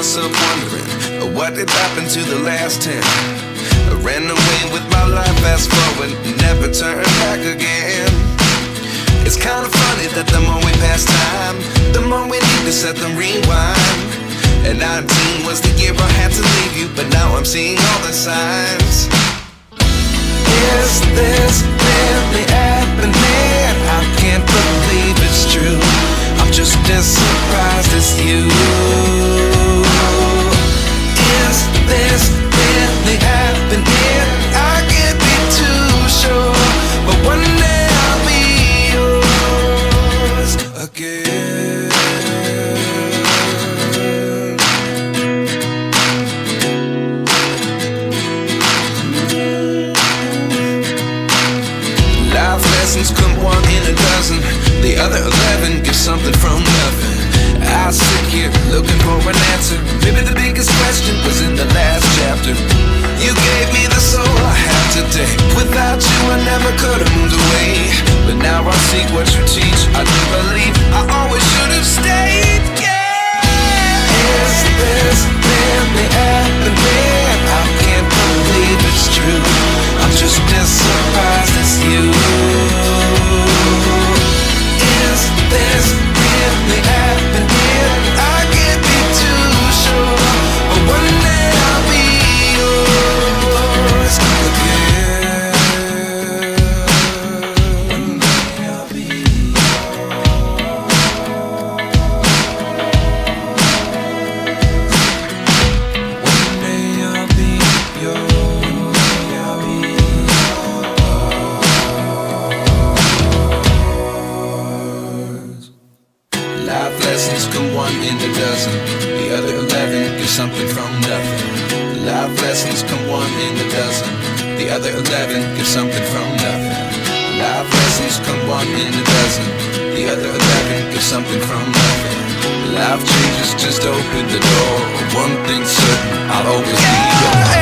myself wondering what did happen to the last 10. I ran away with my life, fast forward, never turn back again. It's kind of funny that the more we pass time, the more we need to set them rewind. And 19 was the year I had to leave you, but now I'm seeing all the signs. Is this really happening? I can't believe it's true. I'm just as surprised as you. Is this really happening? I can't be too sure, but one day I'll be yours again. Life lessons come one in a dozen. The other 11 give something from nothing. I sit here looking for an answer. Maybe the biggest question was in the last chapter. You gave me the soul I have today. Without you I never could have moved away. But now I see what you teach. I do believe I always should have stayed. Yeah. Is this really happening? I can't believe it's true. I'm just as surprised as you. Is this really happening? I can't be too sure, but one day I'll be yours again. One day I'll be yours. One day I'll be yours. I'll be yours. Life lessons come one in a dozen. The other 11 give something from nothing. Life lessons come one in a dozen. The other 11 give something from nothing. Life lessons come one in a dozen. The other 11 give something from nothing. Life changes just open the door. One thing's certain, I'll always be yours.